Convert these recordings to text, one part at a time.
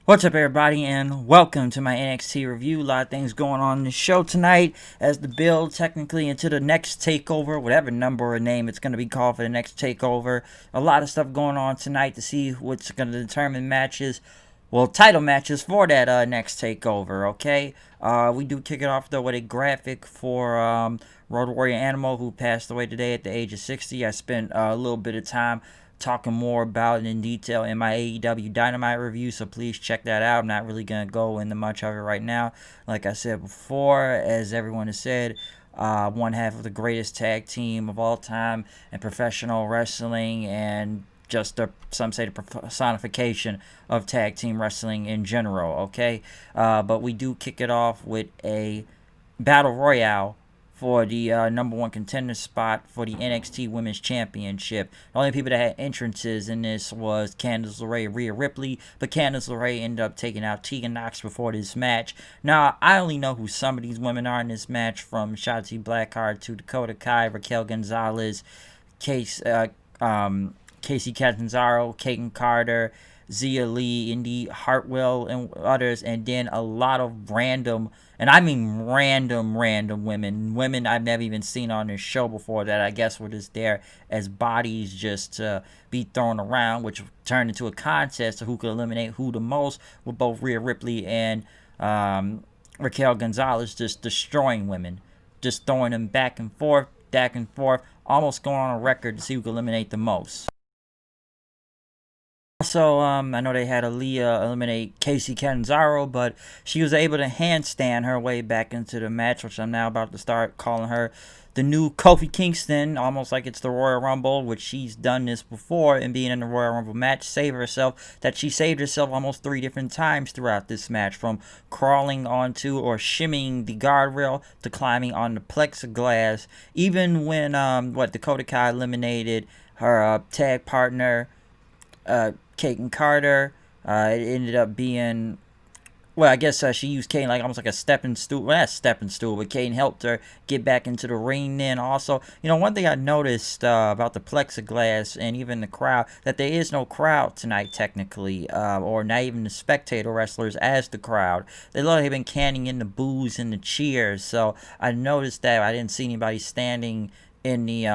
What's up, everybody, and welcome to my NXT review. A lot of things going on in the show tonight as the build technically into the next takeover, whatever number or name it's going to be called for the next takeover. A lot of stuff going on tonight to see what's going to determine matches, well, title matches for that next takeover, okay? We do kick it off, though, with a graphic for Road Warrior Animal, who passed away today at the age of 60. I spent a little bit of time talking more about it in detail in my AEW Dynamite review, so please check that out. I'm not really going to go into much of it right now. Like I said before, as everyone has said, one half of the greatest tag team of all time in professional wrestling, and just some say the personification of tag team wrestling in general, okay? But we do kick it off with a Battle Royale for the number one contender spot for the NXT Women's Championship. The only people that had entrances in this was Candice LeRae, Rhea Ripley, but Candice LeRae ended up taking out Tegan Nox before this match. Now, I only know who some of these women are in this match, from Shotzi Blackheart to Dakota Kai, Raquel Gonzalez, Casey Catanzaro, Kaden Carter, Zia Lee, Indy Hartwell, and others, and then a lot of random, and I mean random women I've never even seen on this show before, that I guess were just there as bodies just to be thrown around, which turned into a contest of who could eliminate who the most, with both Rhea Ripley and Raquel Gonzalez just destroying women, just throwing them back and forth, almost going on a record to see who could eliminate the most. Also, I know they had Aaliyah eliminate Casey Catanzaro, but she was able to handstand her way back into the match, which I'm now about to start calling her the new Kofi Kingston, almost like it's the Royal Rumble, which she's done this before, and being in the Royal Rumble match, saved herself almost 3 different times throughout this match, from crawling onto or shimmying the guardrail to climbing on the plexiglass. Even when Dakota Kai eliminated her tag partner, Kaden Carter. It ended up being, well, I guess she used Kaden like almost like a stepping stool. Well, not stepping stool, but Kaden helped her get back into the ring. Then also, one thing I noticed about the plexiglass and even the crowd, that there is no crowd tonight technically, or not even the spectator wrestlers as the crowd. They look like they've been canning in the boos and the cheers. So I noticed that I didn't see anybody standing in the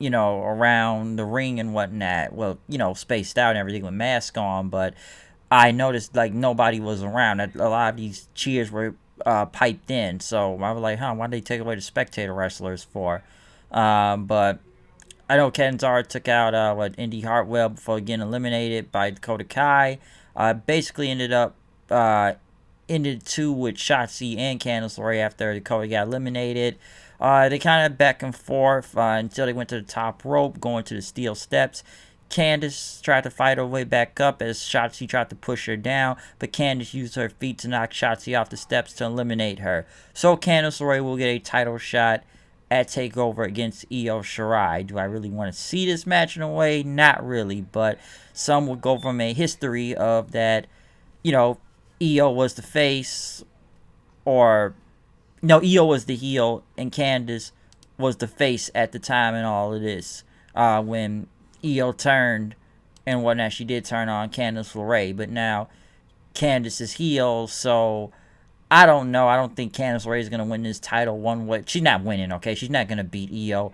around the ring and whatnot. Well, spaced out and everything with masks on, but I noticed like nobody was around. A lot of these cheers were piped in, so I was like, why did they take away the spectator wrestlers for? But I know Catanzaro took out Indy Hartwell before getting eliminated by Dakota Kai. Basically ended 2 with Shotzi and Candice LeRae after Dakota got eliminated. They kind of back and forth until they went to the top rope, going to the steel steps. Candice tried to fight her way back up as Shotzi tried to push her down, but Candice used her feet to knock Shotzi off the steps to eliminate her. So Candice LeRae will get a title shot at Takeover against Io Shirai. Do I really want to see this match in a way? Not really, but some would go from a history of that, Io was the face, or no, Io was the heel and Candice was the face at the time in all of this. When Io turned and whatnot, she did turn on Candice LeRae, but now Candice is heel, so I don't know. I don't think Candice LeRae is going to win this title one way. She's not winning, okay? She's not going to beat Io.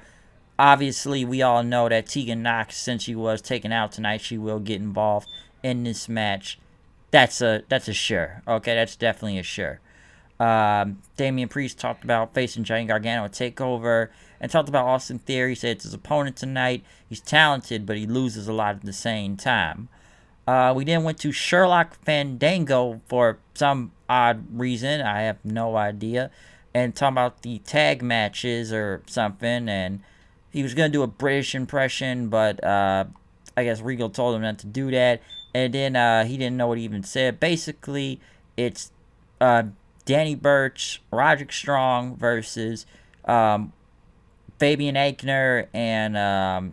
Obviously, we all know that Tegan Nox, since she was taken out tonight, she will get involved in this match. That's a sure, okay? That's definitely a sure. Damian Priest talked about facing Johnny Gargano at Takeover, and talked about Austin Theory. He said it's his opponent tonight. He's talented, but he loses a lot at the same time. We then went to Sherlock Fandango for some odd reason. I have no idea. And talking about the tag matches or something. And he was going to do a British impression, but I guess Regal told him not to do that. And then he didn't know what he even said. Basically, it's Danny Burch, Roderick Strong versus Fabian Aichner and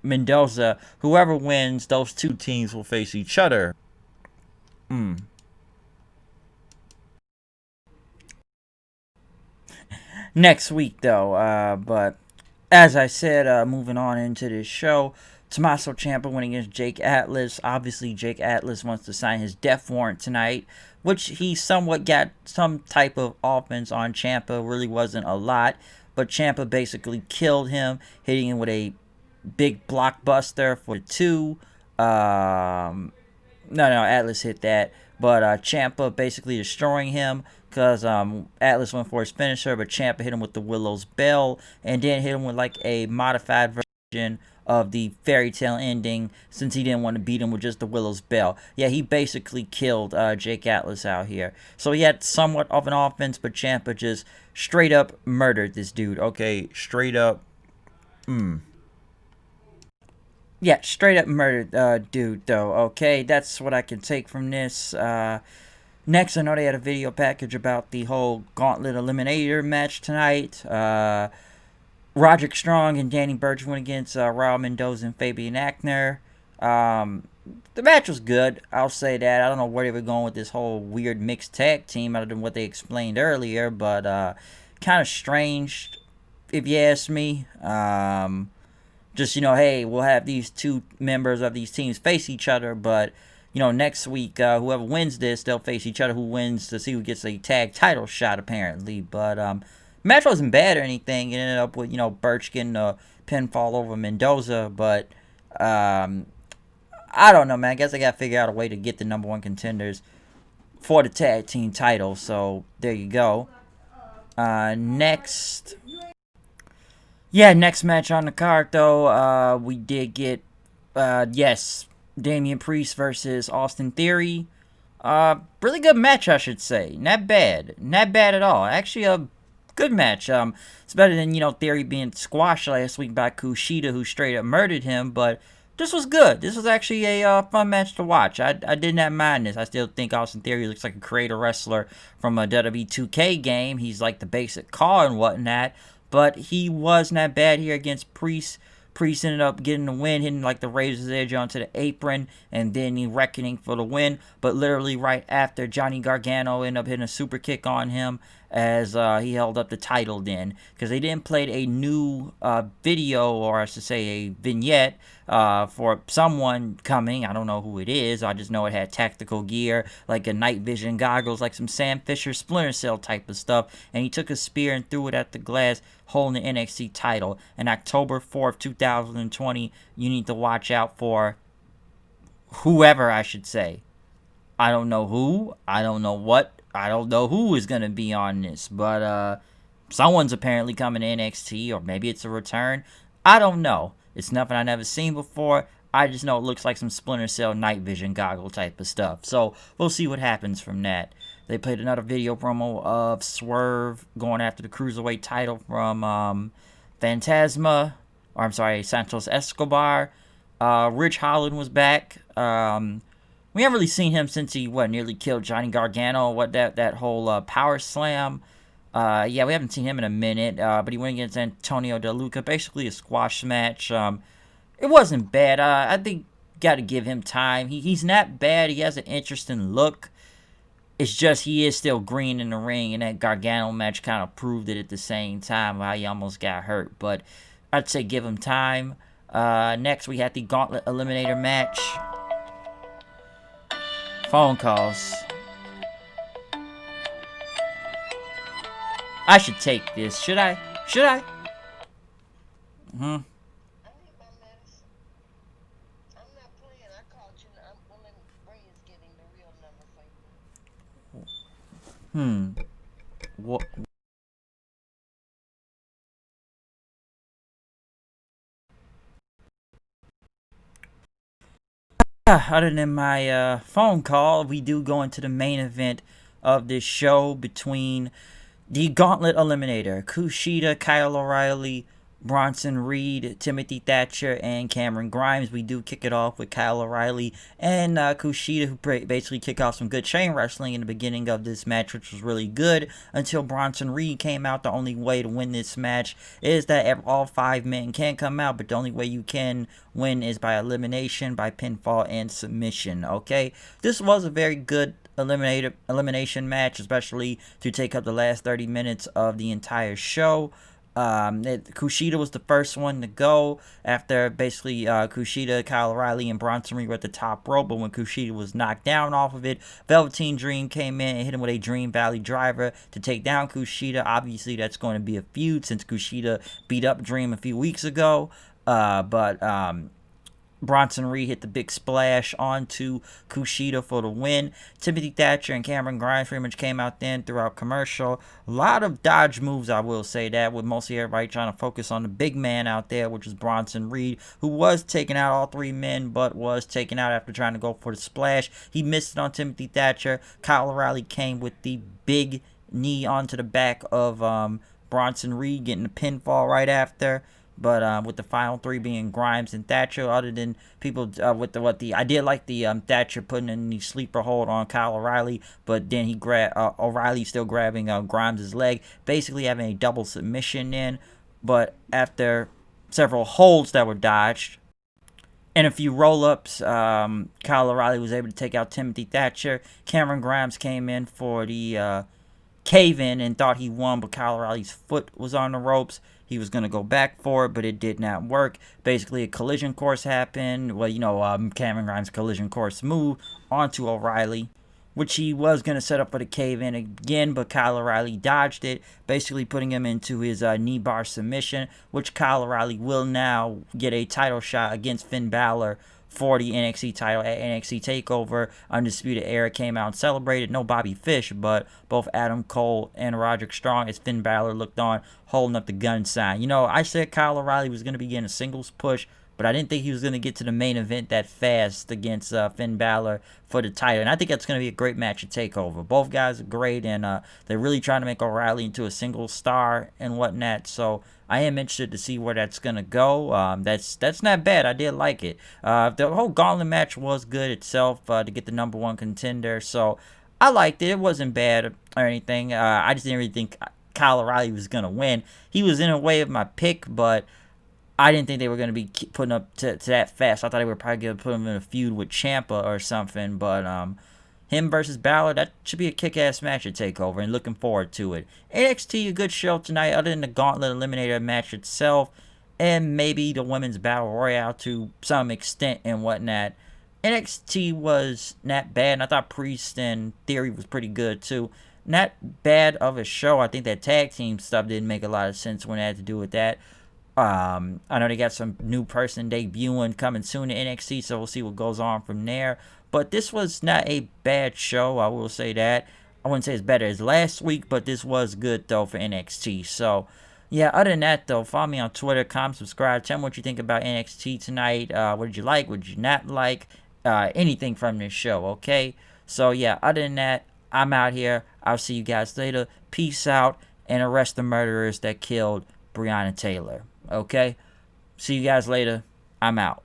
Mendoza. Whoever wins, those 2 teams will face each other. Next week, though. But as I said, moving on into this show, Tommaso Ciampa went against Jake Atlas. Obviously, Jake Atlas wants to sign his death warrant tonight, which he somewhat got some type of offense on Ciampa. Really wasn't a lot, but Ciampa basically killed him, hitting him with a big blockbuster for 2. No, Atlas hit that. But Ciampa basically destroying him because Atlas went for his finisher, but Ciampa hit him with the Willow's Bell and then hit him with like a modified version of the fairy tale ending since he didn't want to beat him with just the Willow's Bell. Yeah, he basically killed Jake Atlas out here. So he had somewhat of an offense, but Ciampa just straight up murdered this dude. Okay, straight up. Yeah, straight up murdered dude, though. Okay, that's what I can take from this. Next, I know they had a video package about the whole Gauntlet Eliminator match tonight. Roderick Strong and Danny Burch went against Raul Mendoza and Fabian Aichner. The match was good, I'll say that. I don't know where they were going with this whole weird mixed tag team other than what they explained earlier, but kind of strange, if you ask me. Just, hey, we'll have these two members of these teams face each other, but, next week, whoever wins this, they'll face each other. Who wins to see who gets a tag title shot, apparently. But, match wasn't bad or anything. It ended up with, Burch getting a pinfall over Mendoza, but, I don't know, man. I guess I gotta figure out a way to get the number 1 contenders for the tag team title, so there you go. Next... Yeah, next match on the card, though, we did get, yes, Damian Priest versus Austin Theory. Really good match, I should say. Not bad. Not bad at all. Actually, a good match. It's better than, Theory being squashed last week by Kushida, who straight up murdered him, but this was good. This was actually a fun match to watch. I did not mind this. I still think Austin Theory looks like a creator wrestler from a WWE 2K game. He's like the basic car and whatnot. But he was not bad here against Priest. Priest ended up getting the win, hitting like the Razor's Edge onto the apron, and then he reckoning for the win. But literally right after, Johnny Gargano ended up hitting a super kick on him as he held up the title then. Because they didn't play a new video, or I should say a vignette, for someone coming. I don't know who it is. I just know it had tactical gear, like a night vision goggles, like some Sam Fisher Splinter Cell type of stuff. And he took a spear and threw it at the glass, holding the NXT title. And October 4th, 2020, you need to watch out for whoever, I should say. I don't know who. I don't know what. I don't know who is going to be on this. But someone's apparently coming to NXT, or maybe it's a return. I don't know. It's nothing I've never seen before. I just know it looks like some Splinter Cell night vision goggle type of stuff. So we'll see what happens from that. They played another video promo of Swerve going after the Cruiserweight title from Phantasma. Or I'm sorry, Santos Escobar. Rich Holland was back. We haven't really seen him since he, nearly killed Johnny Gargano. That whole power slam. Yeah, we haven't seen him in a minute. But he went against Antonio De Luca. Basically a squash match. It wasn't bad. I think got to give him time. He's not bad. He has an interesting look. It's just he is still green in the ring, and that Gargano match kind of proved it at the same time, how he almost got hurt. But I'd say give him time. Next, we had the Gauntlet Eliminator match. Phone calls. I should take this. Should I? Should I? What? Other than my phone call, we do go into the main event of this show between the Gauntlet Eliminator, Kushida, Kyle O'Reilly, Bronson Reed, Timothy Thatcher, and Cameron Grimes. We do kick it off with Kyle O'Reilly and Kushida, who basically kick off some good chain wrestling in the beginning of this match, which was really good, until Bronson Reed came out. The only way to win this match is that all 5 men can come out, but the only way you can win is by elimination, by pinfall, and submission, okay? This was a very good elimination match, especially to take up the last 30 minutes of the entire show. Kushida was the first one to go after basically Kushida, Kyle O'Reilly, and Bronson Reed were at the top rope. But when Kushida was knocked down off of it, Velveteen Dream came in and hit him with a Dream Valley driver to take down Kushida. Obviously, that's going to be a feud since Kushida beat up Dream a few weeks ago. But Bronson Reed hit the big splash onto Kushida for the win. Timothy Thatcher and Cameron Grimes pretty much came out then throughout commercial. A lot of dodge moves, I will say that, with mostly everybody trying to focus on the big man out there, which was Bronson Reed, who was taking out all three men, but was taken out after trying to go for the splash. He missed it on Timothy Thatcher. Kyle O'Reilly came with the big knee onto the back of Bronson Reed, getting the pinfall right after. But with the final three being Grimes and Thatcher, other than people I did like the Thatcher putting in the sleeper hold on Kyle O'Reilly, but then he O'Reilly still grabbing Grimes' leg, basically having a double submission in. But after several holds that were dodged and a few roll-ups, Kyle O'Reilly was able to take out Timothy Thatcher. Cameron Grimes came in for the cave-in and thought he won, but Kyle O'Reilly's foot was on the ropes. He was going to go back for it, but it did not work. Basically, a collision course happened. Well, Cameron Grimes' collision course move onto O'Reilly, which he was going to set up for the cave-in again, but Kyle O'Reilly dodged it, basically putting him into his knee bar submission, which Kyle O'Reilly will now get a title shot against Finn Balor for the NXT title at NXT Takeover. Undisputed Era came out and celebrated. No Bobby Fish, but both Adam Cole and Roderick Strong as Finn Balor looked on, holding up the gun sign. I said Kyle O'Reilly was going to be getting a singles push, but I didn't think he was going to get to the main event that fast against Finn Balor for the title. And I think that's going to be a great match at Takeover. Both guys are great, and they're really trying to make O'Reilly into a single star and whatnot. So I am interested to see where that's going to go. That's not bad. I did like it. The whole Gauntlet match was good itself to get the number one contender. So I liked it. It wasn't bad or anything. I just didn't really think Kyle O'Reilly was going to win. He was in a way of my pick, but I didn't think they were going to be putting up to that fast. I thought they were probably going to put him in a feud with Ciampa or something. But him versus Balor, that should be a kick-ass match at TakeOver, and looking forward to it. NXT, a good show tonight, other than the Gauntlet Eliminator match itself, and maybe the Women's Battle Royale to some extent and whatnot. NXT was not bad, and I thought Priest and Theory was pretty good too. Not bad of a show. I think that tag team stuff didn't make a lot of sense when it had to do with that. I know they got some new person debuting coming soon to NXT, so we'll see what goes on from there. But this was not a bad show, I will say that. I wouldn't say it's better as last week, but this was good, though, for NXT. So, yeah, other than that, though, follow me on Twitter, comment, subscribe. Tell me what you think about NXT tonight. What did you like? What did you not like? Anything from this show, okay? So, yeah, other than that, I'm out here. I'll see you guys later. Peace out, and arrest the murderers that killed Breonna Taylor. Okay? See you guys later. I'm out.